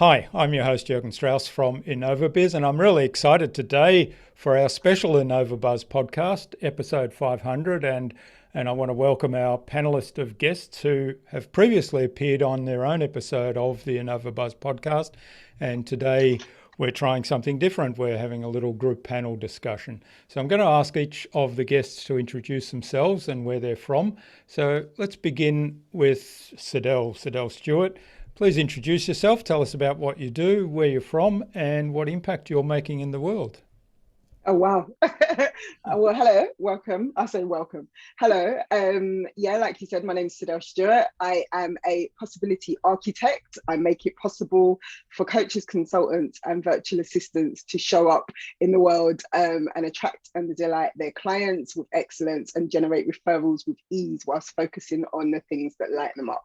Hi, I'm your host Jürgen Strauss from InnovaBuzz, and I'm really excited today for our special InnovaBuzz podcast, episode 500. And I want to welcome our panelist of guests who have previously appeared on their own episode of the InnovaBuzz podcast. And today we're trying something different. We're having a little group panel discussion. So I'm going to ask each of the guests to introduce themselves and where they're from. So let's begin with Cydelle Stewart. Please introduce yourself, tell us about what you do, where you're from, and what impact you're making in the world. Oh, wow. Well, hello, welcome. I say welcome. Hello. Like you said, my name is Cydelle Stewart. I am a possibility architect. I make it possible for coaches, consultants, and virtual assistants to show up in the world and attract and delight their clients with excellence and generate referrals with ease whilst focusing on the things that light them up.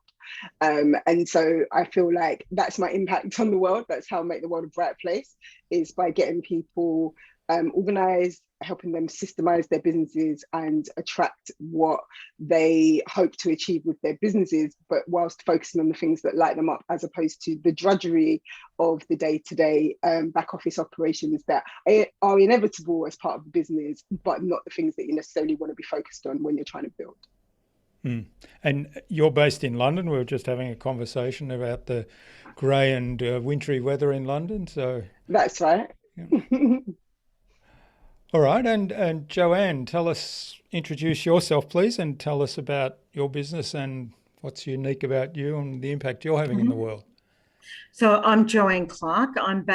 And so I feel like that's my impact on the world. That's how I make the world a bright place, is by getting people organized, helping them systemize their businesses and attract what they hope to achieve with their businesses, but whilst focusing on the things that light them up, as opposed to the drudgery of the day-to-day back office operations that are inevitable as part of the business, but not the things that you necessarily want to be focused on when you're trying to build. And you're based in London. We were just having a conversation about the grey and wintry weather in London. So that's right. Yeah. All right, and Joanne, introduce yourself, please, and tell us about your business and what's unique about you and the impact you're having in the world. So I'm Joanne Clark. I'm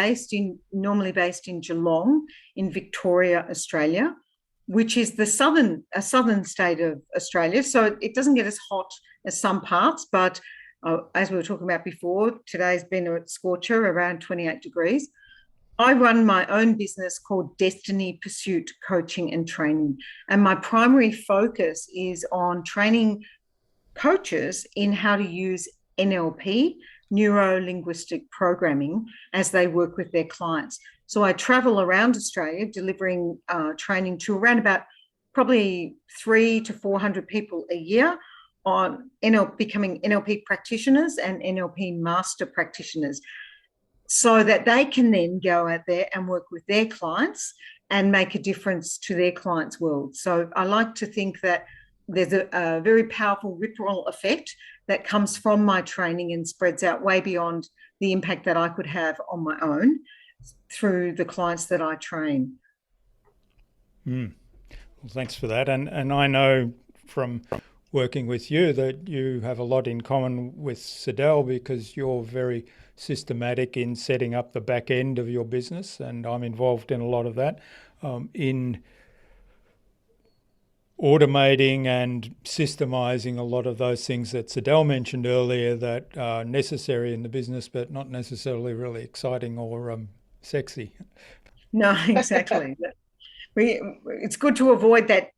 normally based in Geelong in Victoria, Australia, which is a southern state of Australia. So it doesn't get as hot as some parts, but as we were talking about before, today's been a scorcher around 28 degrees. I run my own business called Destiny Pursuit Coaching and Training. And my primary focus is on training coaches in how to use NLP, neuro-linguistic programming, as they work with their clients. So I travel around Australia delivering training to around about probably 300 to 400 people a year on becoming NLP practitioners and NLP master practitioners, so that they can then go out there and work with their clients and make a difference to their clients' world. So I like to think that there's a very powerful ripple effect that comes from my training and spreads out way beyond the impact that I could have on my own through the clients that I train. Well, thanks for that. And I know from working with you that you have a lot in common with Cydelle, because you're very systematic in setting up the back end of your business, and I'm involved in a lot of that, in automating and systemizing a lot of those things that Cydelle mentioned earlier that are necessary in the business, but not necessarily really exciting or sexy. No, exactly. It's good to avoid that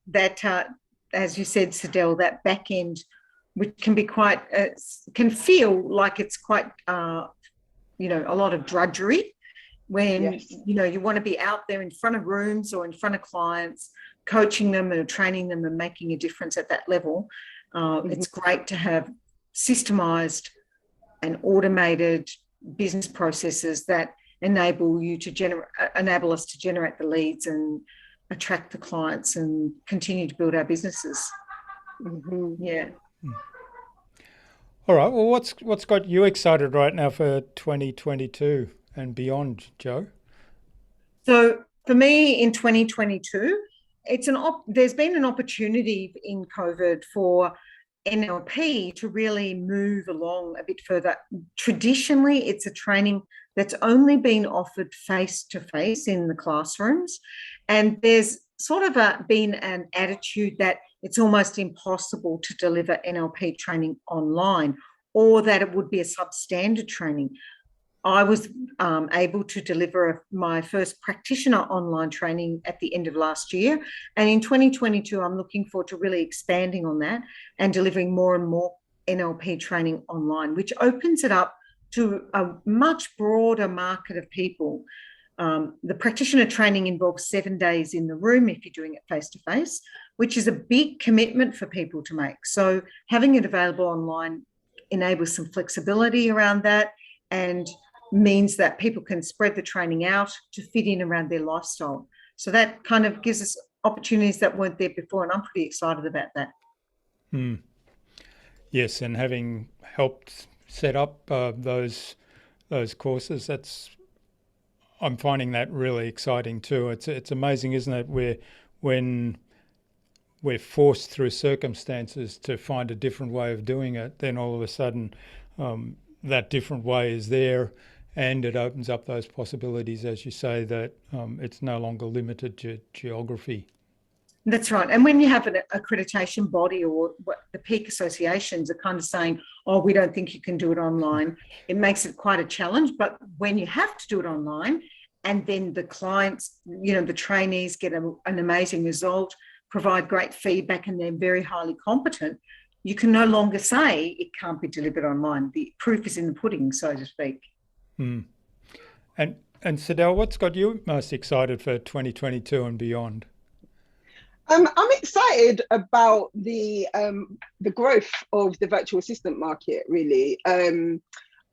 as you said, Cydelle, that back end, which can be can feel like it's quite, a lot of drudgery when, Yes. You want to be out there in front of rooms or in front of clients, coaching them and training them and making a difference at that level. It's great to have systemized and automated business processes that enable us to generate the leads and attract the clients and continue to build our businesses. Yeah. All right. Well, what's got you excited right now for 2022 and beyond, Joe? So for me in 2022, there's been an opportunity in COVID for NLP to really move along a bit further. Traditionally, it's a training that's only been offered face-to-face in the classrooms. And there's sort of been an attitude that it's almost impossible to deliver NLP training online, or that it would be a substandard training. I was able to deliver my first practitioner online training at the end of last year. And in 2022, I'm looking forward to really expanding on that and delivering more and more NLP training online, which opens it up to a much broader market of people. The practitioner training involves 7 days in the room if you're doing it face-to-face, which is a big commitment for people to make. So having it available online enables some flexibility around that, and means that people can spread the training out to fit in around their lifestyle. So that kind of gives us opportunities that weren't there before, and I'm pretty excited about that. Yes, and having helped set up those courses, I'm finding that really exciting too. It's amazing, isn't it? When we're forced through circumstances to find a different way of doing it, then all of a sudden that different way is there, and it opens up those possibilities, as you say, that it's no longer limited to geography. That's right. And when you have an accreditation body or the peak associations are kind of saying, oh, we don't think you can do it online, it makes it quite a challenge. But when you have to do it online and then the clients, the trainees get an amazing result, provide great feedback, and they're very highly competent, you can no longer say it can't be delivered online. The proof is in the pudding, so to speak. And Cydelle, what's got you most excited for 2022 and beyond? I'm excited about the growth of the virtual assistant market, really.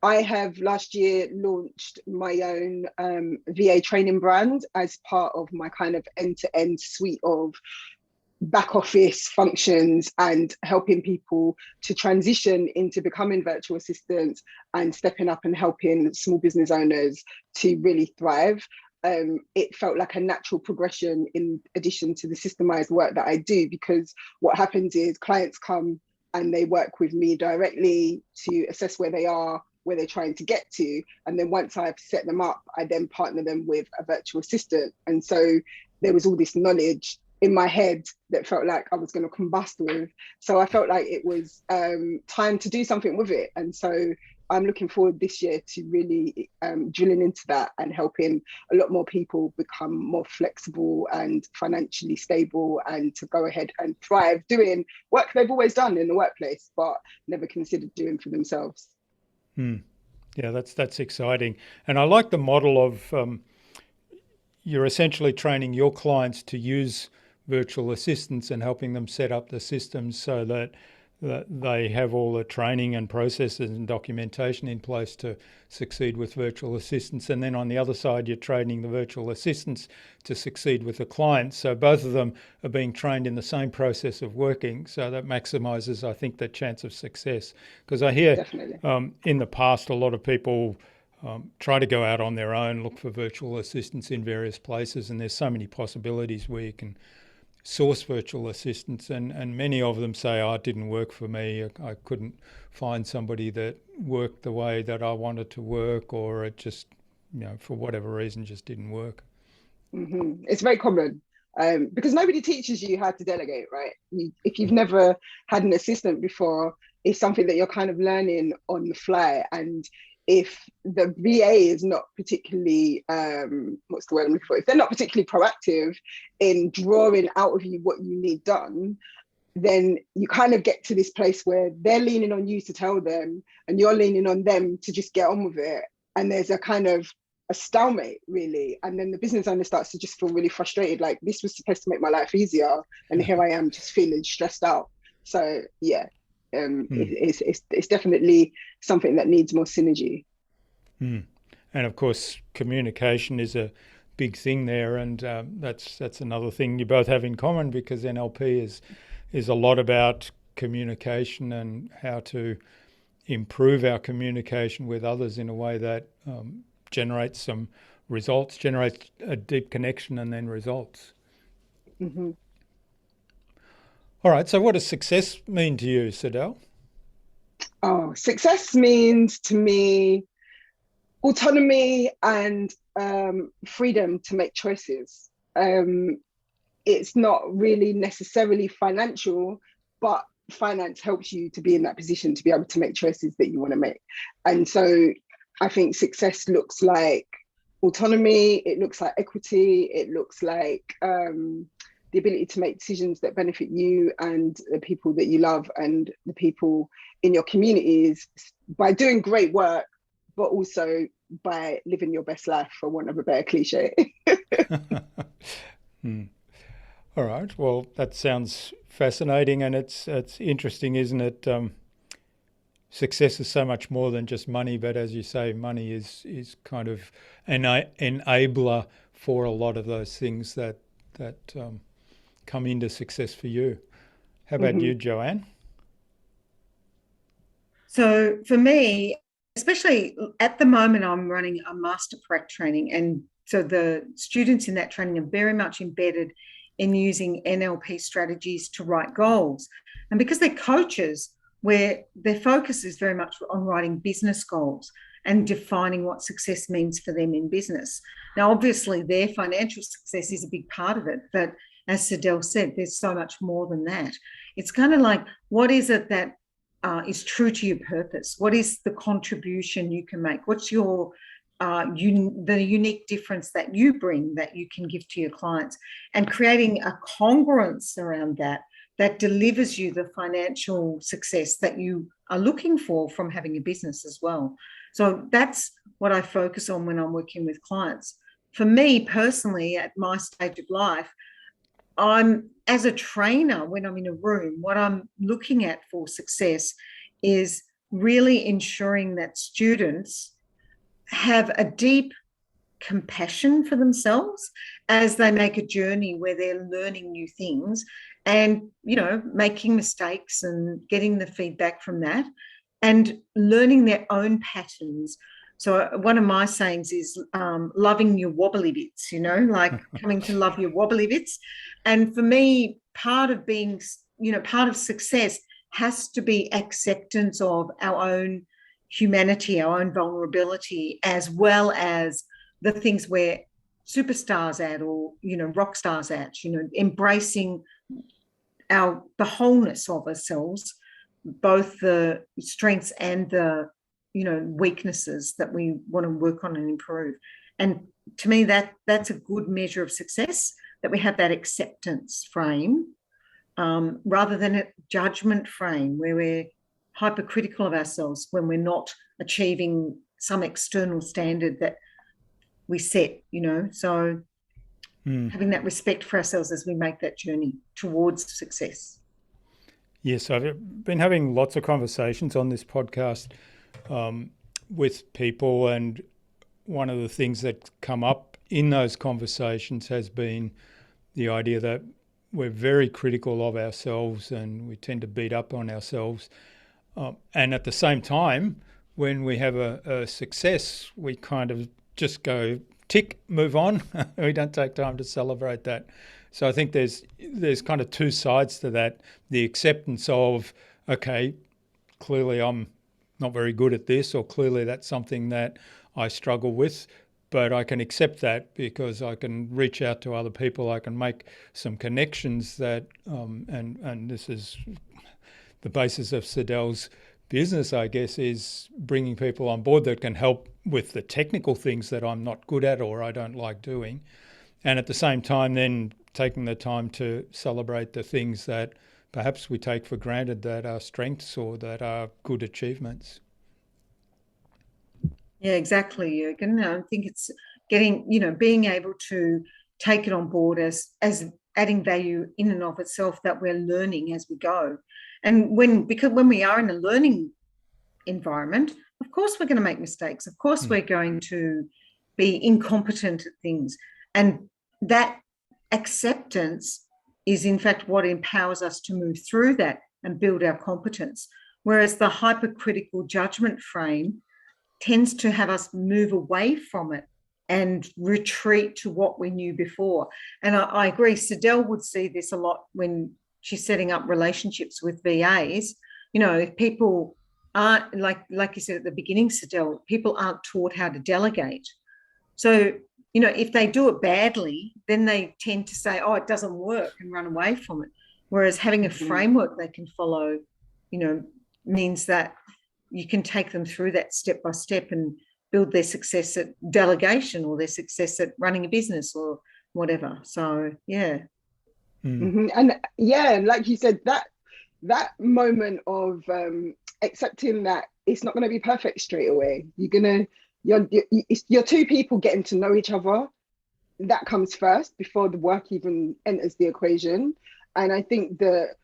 I have last year launched my own VA training brand as part of my kind of end-to-end suite of back office functions and helping people to transition into becoming virtual assistants and stepping up and helping small business owners to really thrive. It felt like a natural progression in addition to the systemized work that I do, because what happens is clients come and they work with me directly to assess where they are, where they're trying to get to. And then once I've set them up, I then partner them with a virtual assistant. And so there was all this knowledge in my head that felt like I was going to combust with. So I felt like it was time to do something with it. And so I'm looking forward this year to really drilling into that and helping a lot more people become more flexible and financially stable and to go ahead and thrive doing work they've always done in the workplace, but never considered doing for themselves. Yeah, that's exciting. And I like the model of you're essentially training your clients to use virtual assistants and helping them set up the systems so that they have all the training and processes and documentation in place to succeed with virtual assistants. And then on the other side, you're training the virtual assistants to succeed with the clients. So both of them are being trained in the same process of working. So that maximizes, I think, the chance of success. Because I hear in the past, a lot of people try to go out on their own, look for virtual assistants in various places. And there's so many possibilities where you can source virtual assistants, and many of them say, oh, it didn't work for me. I couldn't find somebody that worked the way that I wanted to work, or it just, for whatever reason, just didn't work. Mm-hmm. It's very common because nobody teaches you how to delegate, right? If you've never had an assistant before, it's something that you're kind of learning on the fly. And if the VA is not particularly, what's the word I'm looking for? If they're not particularly proactive in drawing out of you what you need done, then you kind of get to this place where they're leaning on you to tell them, and you're leaning on them to just get on with it. And there's a kind of a stalemate, really. And then the business owner starts to just feel really frustrated, like this was supposed to make my life easier, and here I am just feeling stressed out. So yeah. It's definitely something that needs more synergy. And of course, communication is a big thing there, and that's another thing you both have in common, because NLP is a lot about communication and how to improve our communication with others in a way that generates some results, generates a deep connection, and then results. Mm-hmm. All right, so what does success mean to you, Cydelle? Oh, success means to me autonomy and freedom to make choices. It's not really necessarily financial, but finance helps you to be in that position to be able to make choices that you want to make. And so I think success looks like autonomy, it looks like equity, it looks like the ability to make decisions that benefit you and the people that you love and the people in your communities by doing great work, but also by living your best life, for want of a better cliche. All right. Well, that sounds fascinating, and it's interesting, isn't it? success is so much more than just money, but as you say, money is kind of an enabler for a lot of those things that come into success for you. How about you, Joanne? So for me, especially at the moment, I'm running a master prac training, and so the students in that training are very much embedded in using NLP strategies to write goals. And because they're coaches, where their focus is very much on writing business goals and defining what success means for them in business. Now, obviously, their financial success is a big part of it, but as Cydelle said, there's so much more than that. It's kind of like, what is it that is true to your purpose? What is the contribution you can make? What's your the unique difference that you bring that you can give to your clients, and creating a congruence around that delivers you the financial success that you are looking for from having a business as well. So that's what I focus on when I'm working with clients. For me personally, at my stage of life, I'm, as a trainer, when I'm in a room, what I'm looking at for success is really ensuring that students have a deep compassion for themselves as they make a journey where they're learning new things and, you know, making mistakes and getting the feedback from that and learning their own patterns. So one of my sayings is loving your wobbly bits, you know, like coming to love your wobbly bits. And for me, part of being, you know, part of success has to be acceptance of our own humanity, our own vulnerability, as well as the things we're superstars at, or, you know, rock stars at, you know, embracing the wholeness of ourselves, both the strengths and the, you know, weaknesses that we want to work on and improve. And to me, that's a good measure of success, that we have that acceptance frame rather than a judgment frame where we're hypercritical of ourselves when we're not achieving some external standard that we set, you know. So having that respect for ourselves as we make that journey towards success. Yes, I've been having lots of conversations on this podcast with people, and one of the things that come up in those conversations has been the idea that we're very critical of ourselves and we tend to beat up on ourselves. And at the same time, when we have a success, we kind of just go, tick, move on. We don't take time to celebrate that. So I think there's kind of two sides to that. The acceptance of, okay, clearly I'm not very good at this, or clearly that's something that I struggle with, but I can accept that because I can reach out to other people. I can make some connections that, and this is the basis of Cydelle's business, I guess, is bringing people on board that can help with the technical things that I'm not good at or I don't like doing. And at the same time, then taking the time to celebrate the things that perhaps we take for granted that are strengths or that are good achievements. Yeah, exactly, Jürgen. I think it's getting, you know, being able to take it on board as adding value in and of itself, that we're learning as we go. And because when we are in a learning environment, of course we're going to make mistakes. Of course we're going to be incompetent at things. And that acceptance is in fact what empowers us to move through that and build our competence. Whereas the hypercritical judgment frame tends to have us move away from it and retreat to what we knew before. And I agree, Cydelle would see this a lot when she's setting up relationships with VAs. You know, if people aren't, like you said at the beginning, Cydelle, people aren't taught how to delegate. So, you know, if they do it badly, then they tend to say, oh, it doesn't work, and run away from it. Whereas having a framework they can follow, you know, means that you can take them through that step by step and build their success at delegation or their success at running a business or whatever. So, yeah. And yeah, like you said, that moment of accepting that it's not going to be perfect straight away. You're two people getting to know each other. That comes first before the work even enters the equation. And I think that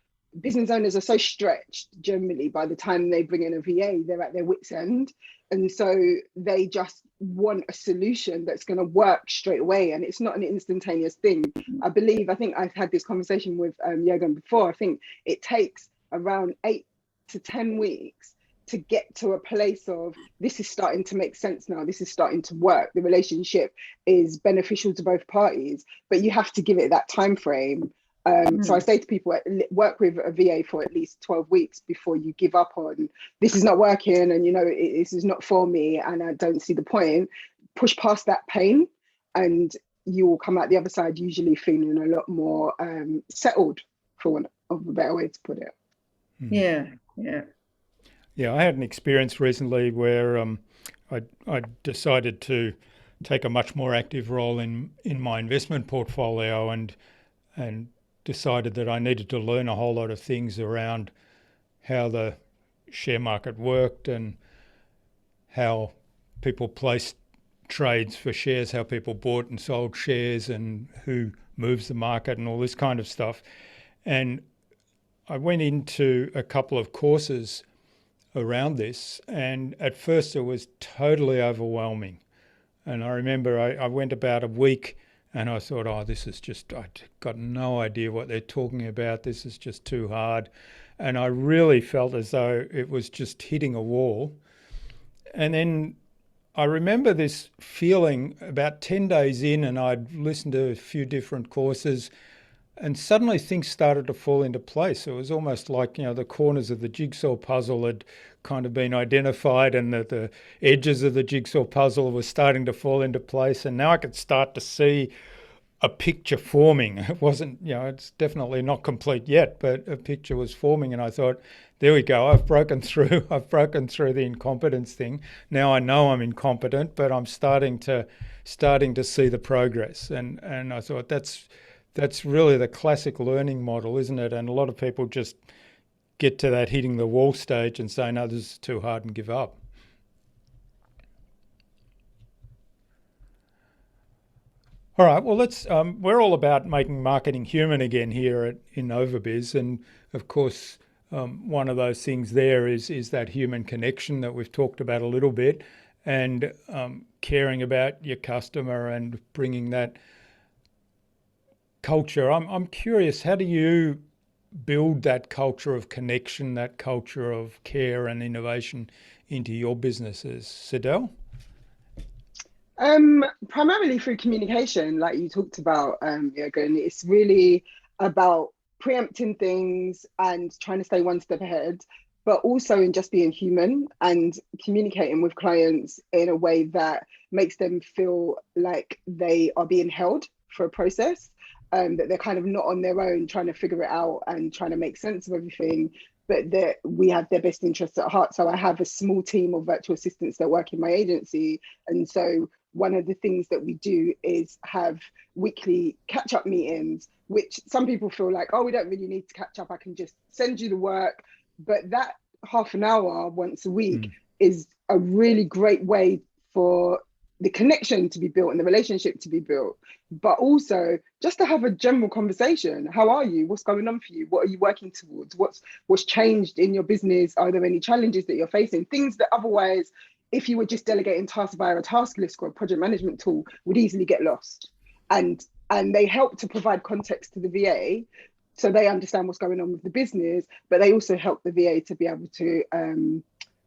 business owners are so stretched generally by the time they bring in a VA, they're at their wits' end. And so they just want a solution that's going to work straight away. And it's not an instantaneous thing. I think I've had this conversation with Jürgen before. I think it takes around 8 to 10 weeks to get to a place of this is starting to make sense now. This is starting to work. The relationship is beneficial to both parties, but you have to give it that time frame. So I say to people, work with a VA for at least 12 weeks before you give up on this is not working and, this is not for me and I don't see the point. Push past that pain and you will come out the other side usually feeling a lot more settled, for want of a better way to put it. Yeah. Yeah, I had an experience recently where I decided to take a much more active role in my investment portfolio and decided that I needed to learn a whole lot of things around how the share market worked and how people placed trades for shares, how people bought and sold shares and who moves the market and all this kind of stuff. And I went into a couple of courses around this, and at first it was totally overwhelming. And I remember I went about a week and I thought, I got no idea what they're talking about. This is just too hard. And I really felt as though it was just hitting a wall. And then I remember this feeling about 10 days in, and I'd listened to a few different courses, and suddenly things started to fall into place. It was almost like, the corners of the jigsaw puzzle had kind of been identified and the edges of the jigsaw puzzle were starting to fall into place. And now I could start to see a picture forming. It wasn't, it's definitely not complete yet, but a picture was forming. And I thought, there we go. I've broken through the incompetence thing. Now I know I'm incompetent, but I'm starting to see the progress. And I thought that's really the classic learning model, isn't it? And a lot of people just get to that hitting the wall stage and say, no, this is too hard and give up. All right, well, we're all about making marketing human again here at InnovaBuzz. And of course, one of those things there is that human connection that we've talked about a little bit, and caring about your customer and bringing that culture. I'm curious, how do you build that culture of connection, that culture of care and innovation into your businesses? Cydelle? Primarily through communication, like you talked about, Jürgen. It's really about preempting things and trying to stay one step ahead, but also in just being human and communicating with clients in a way that makes them feel like they are being held for a process, that they're kind of not on their own trying to figure it out and trying to make sense of everything, but that we have their best interests at heart. So I have a small team of virtual assistants that work in my agency. And so one of the things that we do is have weekly catch-up meetings, which some people feel like, oh, we don't really need to catch up. I can just send you the work. But that half an hour once a week is a really great way for the connection to be built and the relationship to be built, but also just to have a general conversation. How are you? What's going on for you? What are you working towards? What's changed in your business? Are there any challenges that you're facing? Things that otherwise, if you were just delegating tasks via a task list or a project management tool, would easily get lost. And they help to provide context to the VA so they understand what's going on with the business, but they also help the VA to be able to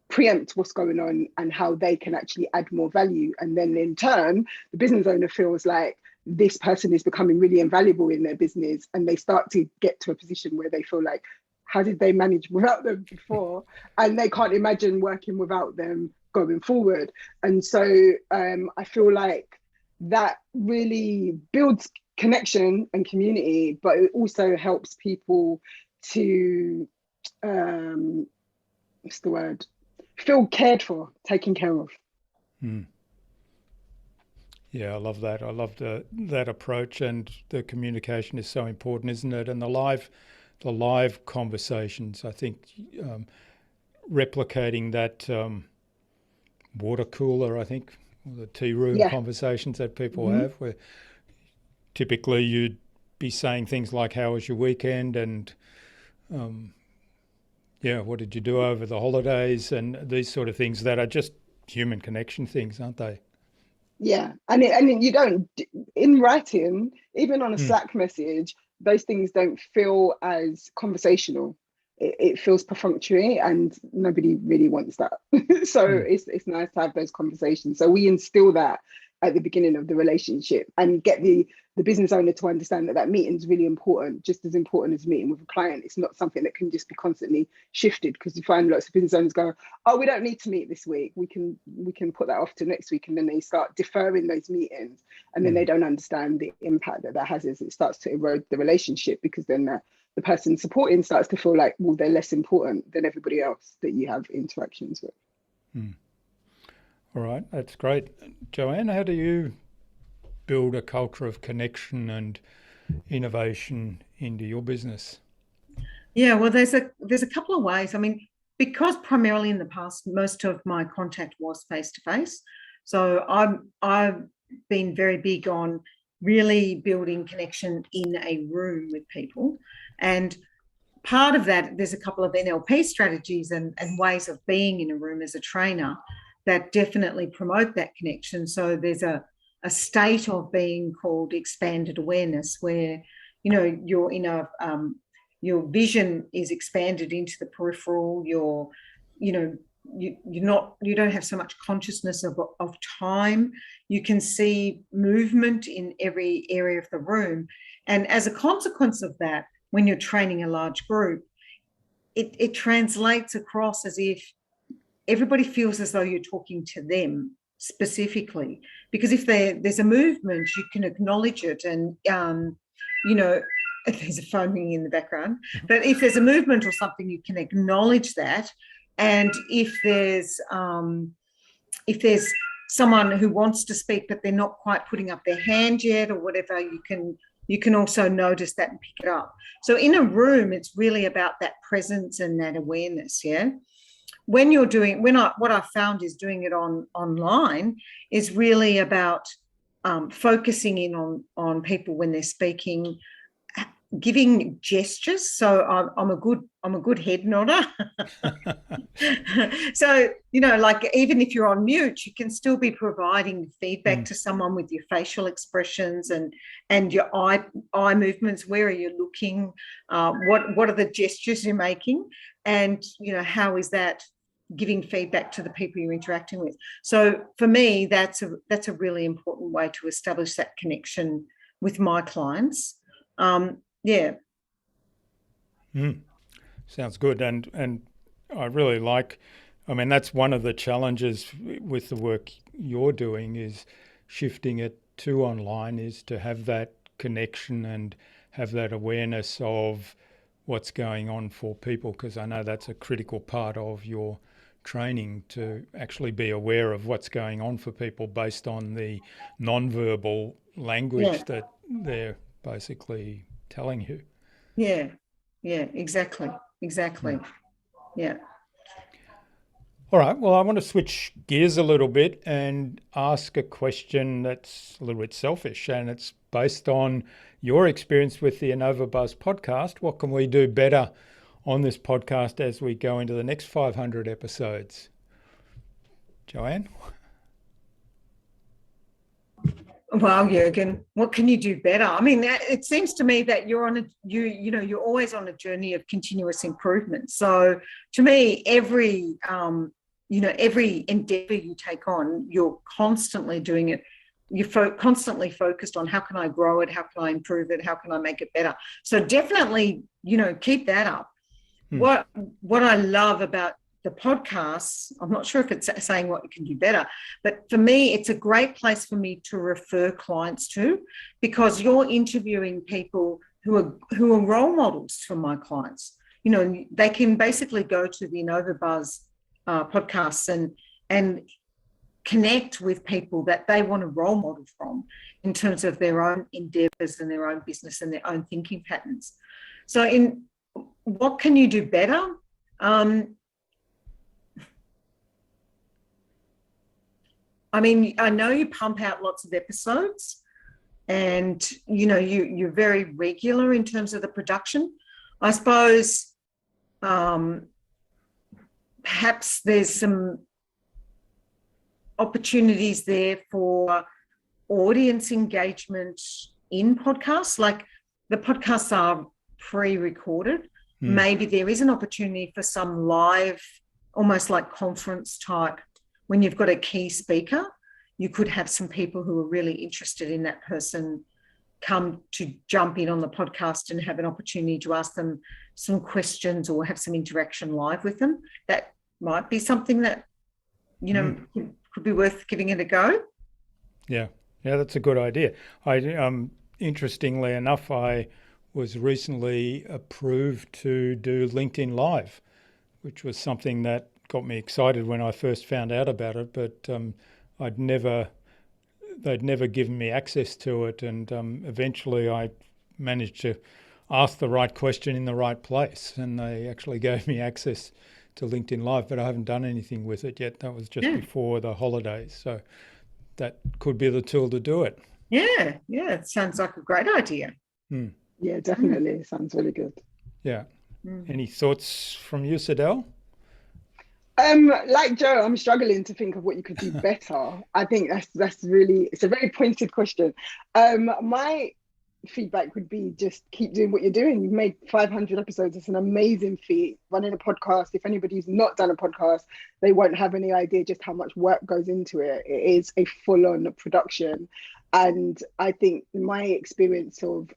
preempt what's going on and how they can actually add more value. And then in turn, the business owner feels like this person is becoming really invaluable in their business, and they start to get to a position where they feel like, how did they manage without them before? And they can't imagine working without them going forward. And so I feel like that really builds connection and community, but it also helps people to, what's the word? Feel cared for, taken care of. Yeah, I love that. I love that approach, and the communication is so important, isn't it? And the live conversations. I think replicating that water cooler, I think, or the tea room conversations that people have, where typically you'd be saying things like, "How was your weekend?" and Yeah, what did you do over the holidays and these sort of things that are just human connection things, aren't they? Yeah, and you don't, in writing, even on a Mm. Slack message, those things don't feel as conversational. It feels perfunctory, and nobody really wants that. So Mm. it's nice to have those conversations. So we instill that at the beginning of the relationship and get the business owner to understand that that meeting is really important, just as important as meeting with a client. It's not something that can just be constantly shifted, because you find lots of business owners go, oh, we don't need to meet this week, we can put that off to next week, and then they start deferring those meetings, and then they don't understand the impact that has as it starts to erode the relationship, because then the person supporting starts to feel like, well, they're less important than everybody else that you have interactions with. Mm. All right, that's great. Joanne, how do you build a culture of connection and innovation into your business? Yeah, well, there's a couple of ways. I mean, because primarily in the past, most of my contact was face to face. So I've been very big on really building connection in a room with people. And part of that, there's a couple of NLP strategies and ways of being in a room as a trainer that definitely promote that connection. So there's a state of being called expanded awareness, where, you know, you're in a your vision is expanded into the peripheral. You don't have so much consciousness of time. You can see movement in every area of the room, and as a consequence of that, when you're training a large group, it translates across as if everybody feels as though you're talking to them specifically, because if there's a movement, you can acknowledge it, and there's a phone ringing in the background, but if there's a movement or something, you can acknowledge that. And if there's someone who wants to speak but they're not quite putting up their hand yet or whatever, you can also notice that and pick it up. So in a room, it's really about that presence and that awareness. Yeah. When you're doing, what I've found is doing it online is really about focusing in on people when they're speaking, giving gestures. So I'm a good head nodder. So, like, even if you're on mute, you can still be providing feedback to someone with your facial expressions and your eye movements. Where are you looking? What are the gestures you're making? And, how is that giving feedback to the people you're interacting with? So for me, that's a really important way to establish that connection with my clients. Yeah. Sounds good. And I really that's one of the challenges with the work you're doing, is shifting it to online, is to have that connection and have that awareness of what's going on for people, because I know that's a critical part of your training, to actually be aware of what's going on for people based on the non-verbal language that they're basically telling you. Yeah, exactly. Yeah. All right, well, I want to switch gears a little bit and ask a question that's a little bit selfish, and it's based on your experience with the InnovaBuzz podcast. What can we do better on this podcast as we go into the next 500 episodes? Joanne? Well, Jürgen, what can you do better? I mean, it seems to me that you're always on a journey of continuous improvement. So to me, every endeavor you take on, you're constantly doing it. You're constantly focused on, how can I grow it? How can I improve it? How can I make it better? So definitely, keep that up. What I love about the podcasts, I'm not sure if it's saying what you can do better, but for me, it's a great place for me to refer clients to, because you're interviewing people who are role models for my clients. They can basically go to the InnovaBuzz podcasts and connect with people that they want to role model from in terms of their own endeavors and their own business and their own thinking patterns. So what can you do better? I mean, I know you pump out lots of episodes, and you're very regular in terms of the production. I suppose Perhaps there's some opportunities there for audience engagement in podcasts. Like the podcasts are pre-recorded. Maybe there is an opportunity for some live, almost like conference type, when you've got a key speaker, you could have some people who are really interested in that person come to jump in on the podcast and have an opportunity to ask them some questions or have some interaction live with them. That might be something that, could be worth giving it a go. Yeah, that's a good idea. Interestingly enough, I was recently approved to do LinkedIn Live, which was something that got me excited when I first found out about it, but they'd never given me access to it, and eventually I managed to ask the right question in the right place, and they actually gave me access to LinkedIn Live, but I haven't done anything with it yet. That was just before the holidays, so that could be the tool to do it. Yeah, it sounds like a great idea. Yeah, definitely. Sounds really good. Yeah. Any thoughts from you, Cydelle? Like Joe, I'm struggling to think of what you could do better. I think that's really, it's a very pointed question. My feedback would be just keep doing what you're doing. You've made 500 episodes. It's an amazing feat. Running a podcast, if anybody's not done a podcast, they won't have any idea just how much work goes into it. It is a full-on production. And I think my experience of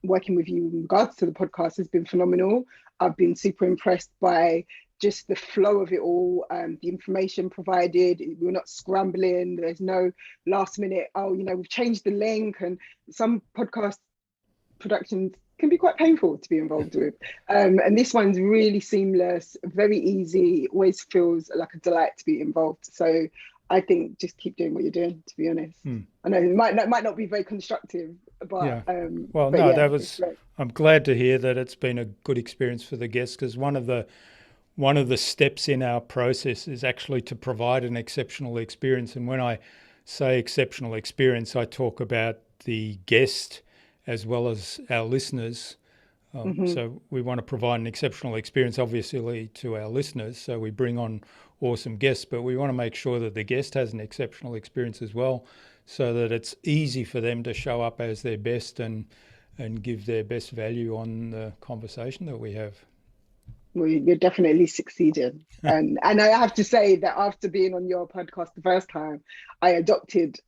working with you in regards to the podcast has been phenomenal. I've been super impressed by just the flow of it all, the information provided. We're not scrambling. There's no last minute, we've changed the link. And some podcast productions can be quite painful to be involved with. And this one's really seamless, very easy, always feels like a delight to be involved. So I think just keep doing what you're doing, to be honest. I know it might not be very constructive, but I'm glad to hear that it's been a good experience for the guests, because one of the steps in our process is actually to provide an exceptional experience. And when I say exceptional experience, I talk about the guest as well as our listeners. So we want to provide an exceptional experience, obviously, to our listeners. So we bring on awesome guests, but we want to make sure that the guest has an exceptional experience as well, so that it's easy for them to show up as their best and give their best value on the conversation that we have. Well, you're definitely succeeding. And I have to say that after being on your podcast the first time, I adopted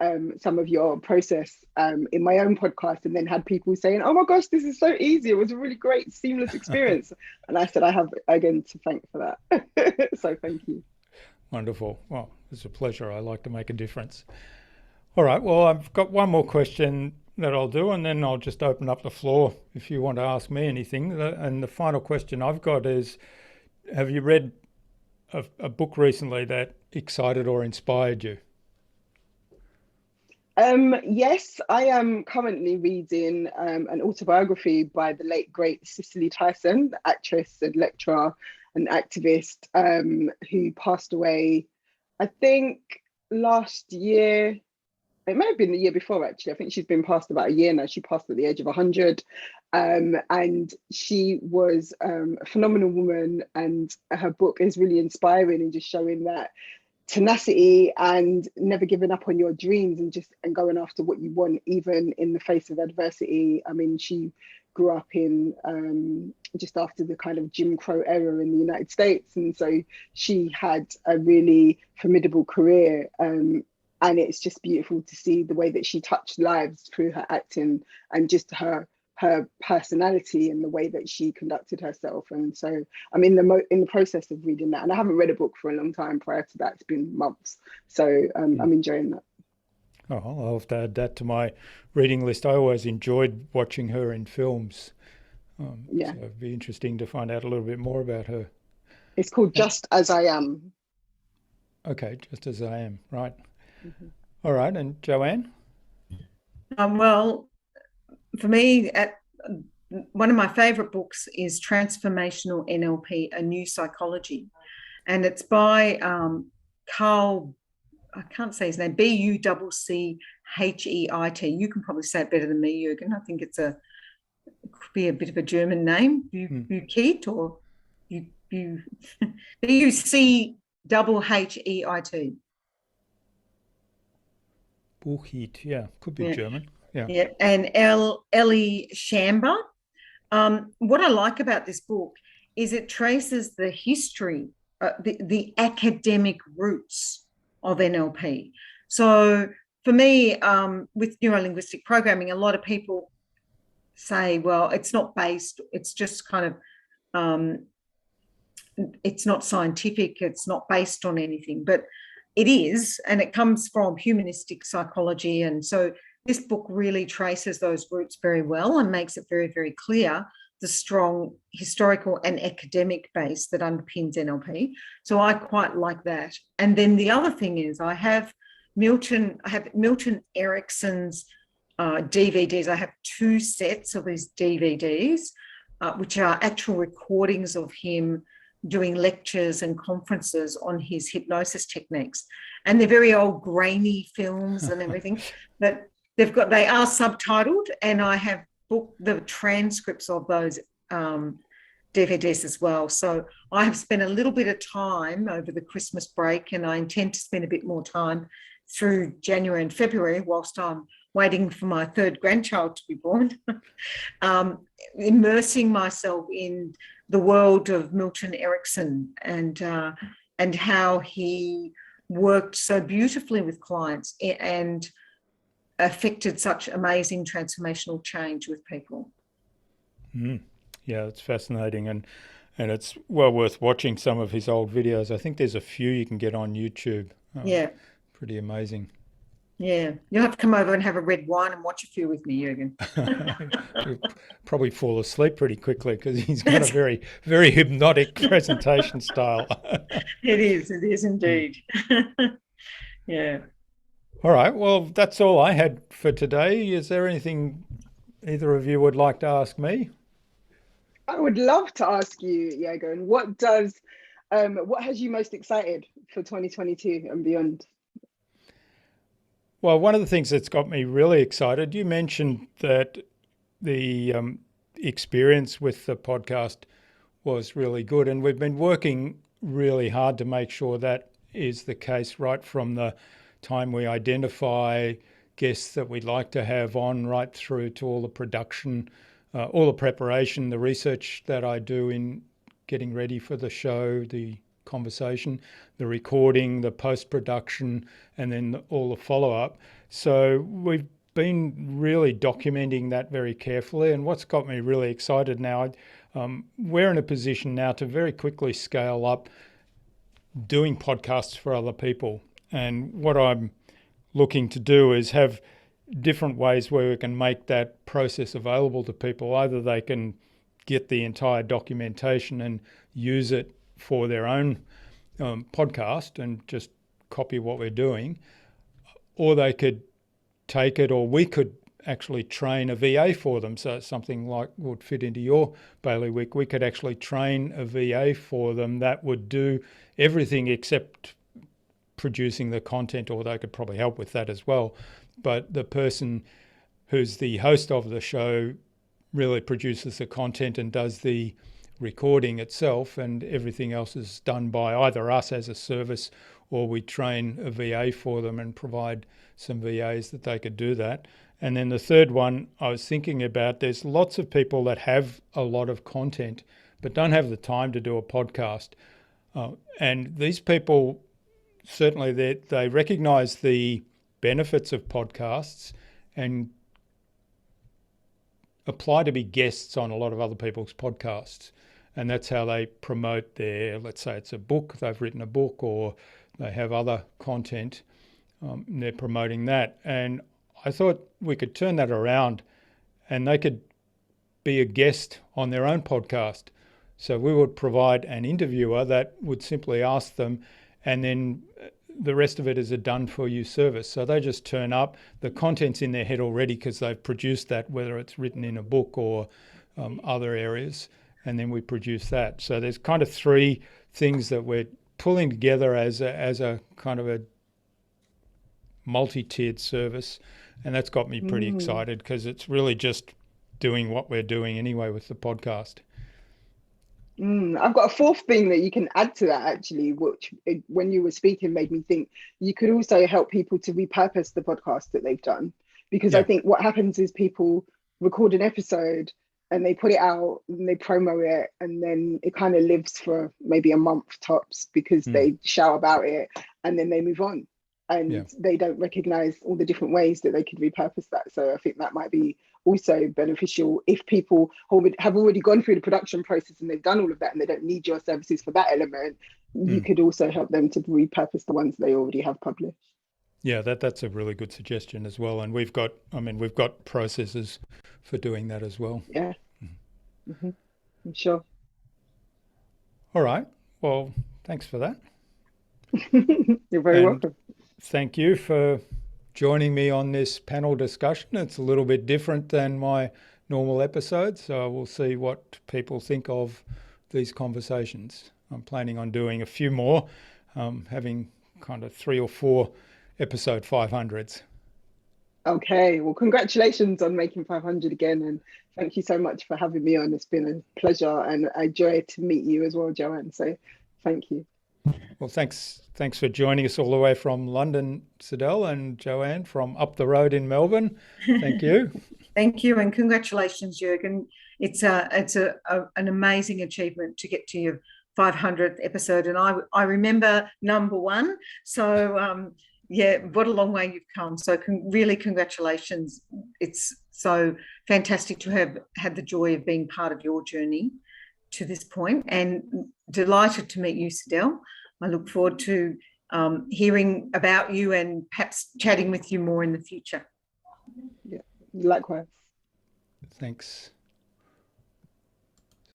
some of your process in my own podcast, and then had people saying, oh my gosh, this is so easy. It was a really great, seamless experience. And I said, I have, again, to thank for that. So thank you. Wonderful. Well, it's a pleasure. I like to make a difference. All right. Well, I've got one more question that I'll do, and then I'll just open up the floor if you want to ask me anything. And the final question I've got is, have you read a book recently that excited or inspired you? Yes, I am currently reading an autobiography by the late, great Cicely Tyson, the actress and lecturer and activist, who passed away, I think, last year. It may have been the year before, actually. I think she's been passed about a year now. She passed at the age of 100. And she was a phenomenal woman. And her book is really inspiring and just showing that tenacity and never giving up on your dreams and going after what you want, even in the face of adversity. I mean, she grew up in just after the kind of Jim Crow era in the United States. And so she had a really formidable career. And it's just beautiful to see the way that she touched lives through her acting and just her personality and the way that she conducted herself. And so I'm in the process of reading that. And I haven't read a book for a long time. Prior to that, it's been months. So I'm enjoying that. Oh, I'll have to add that to my reading list. I always enjoyed watching her in films. So it'd be interesting to find out a little bit more about her. It's called Just As I Am. Okay, Just As I Am, right. All right, and Joanne? Well, for me, one of my favourite books is Transformational NLP, A New Psychology. And it's by Carl, I can't say his name, Bucchheit. You can probably say it better than me, Jürgen. I think it could be a bit of a German name, Bucchheit or Buchheit. Buchheit, yeah, could be Yeah. German. Yeah. Yeah, and Ellie Shamber. What I like about this book is it traces the history, the academic roots of NLP. So for me, with neurolinguistic programming, a lot of people say, well, it's not based, it's just kind of, it's not scientific, it's not based on anything, but it is, and it comes from humanistic psychology. And so this book really traces those roots very well and makes it very, very clear the strong historical and academic base that underpins NLP. So I quite like that. And then the other thing is I have Milton Erickson's DVDs. I have 2 sets of his DVDs, which are actual recordings of him doing lectures and conferences on his hypnosis techniques. And they're very old, grainy films and everything, but they are subtitled, and I have booked the transcripts of those DVDs as well. So I have spent a little bit of time over the Christmas break, and I intend to spend a bit more time through January and February whilst I'm waiting for my 3rd grandchild to be born, immersing myself in the world of Milton Erickson and how he worked so beautifully with clients and affected such amazing transformational change with people. Yeah, it's fascinating, and it's well worth watching some of his old videos. I think there's a few you can get on YouTube. Yeah. Pretty amazing. Yeah, you'll have to come over and have a red wine and watch a few with me, Jürgen. You'll probably fall asleep pretty quickly because he's got a very, very hypnotic presentation style. It is indeed. Yeah. All right, well, that's all I had for today. Is there anything either of you would like to ask me? I would love to ask you, Jürgen, what has you most excited for 2022 and beyond? Well, one of the things that's got me really excited, you mentioned that the experience with the podcast was really good, and we've been working really hard to make sure that is the case right from the time we identify guests that we'd like to have on right through to all the production, all the preparation, the research that I do in getting ready for the show, the conversation, the recording, the post-production, and then all the follow-up. So we've been really documenting that very carefully. And what's got me really excited now, we're in a position now to very quickly scale up doing podcasts for other people. And what I'm looking to do is have different ways where we can make that process available to people. Either they can get the entire documentation and use it for their own podcast and just copy what we're doing, or they could take it, or we could actually train a VA for them. So it's something like would fit into your bailiwick. We could actually train a VA for them that would do everything except producing the content, or they could probably help with that as well. But the person who's the host of the show really produces the content and does the recording itself, and everything else is done by either us as a service, or we train a VA for them and provide some VAs that they could do that. And then the third one I was thinking about, there's lots of people that have a lot of content but don't have the time to do a podcast. And these people, certainly they recognise the benefits of podcasts and apply to be guests on a lot of other people's podcasts. And that's how they promote their, let's say it's a book, they've written a book, or they have other content, and they're promoting that. And I thought we could turn that around and they could be a guest on their own podcast. So we would provide an interviewer that would simply ask them, and then the rest of it is a done-for-you service. So they just turn up, the content's in their head already because they've produced that, whether it's written in a book or other areas, and then we produce that. So there's kind of 3 things that we're pulling together as a kind of a multi-tiered service, and that's got me pretty excited because it's really just doing what we're doing anyway with the podcast. I've got a fourth thing that you can add to that, actually, which when you were speaking made me think you could also help people to repurpose the podcast that they've done. Because I think what happens is people record an episode and they put it out and they promo it, and then it kind of lives for maybe a month tops because they shout about it and then they move on. And they don't recognize all the different ways that they could repurpose that. So I think that might be also beneficial if people have already gone through the production process and they've done all of that and they don't need your services for that element. You could also help them to repurpose the ones they already have published. Yeah, that's a really good suggestion as well. And we've got processes for doing that as well. Yeah, I'm sure. All right. Well, thanks for that. You're very welcome. Thank you for joining me on this panel discussion. It's a little bit different than my normal episodes, so we'll see what people think of these conversations. I'm planning on doing a few more, having kind of 3 or 4 episode 500s. Okay, well, congratulations on making 500 again, and thank you so much for having me on. It's been a pleasure and a joy to meet you as well, Joanne. So thank you. Well, thanks for joining us all the way from London, Cydelle, and Joanne from up the road in Melbourne. Thank you. Thank you, and congratulations, Jürgen. It's an amazing achievement to get to your 500th episode, and I remember number 1. So what a long way you've come. So really congratulations. It's so fantastic to have had the joy of being part of your journey to this point, and delighted to meet you, Cydelle. I look forward to hearing about you and perhaps chatting with you more in the future. Yeah, likewise. Thanks.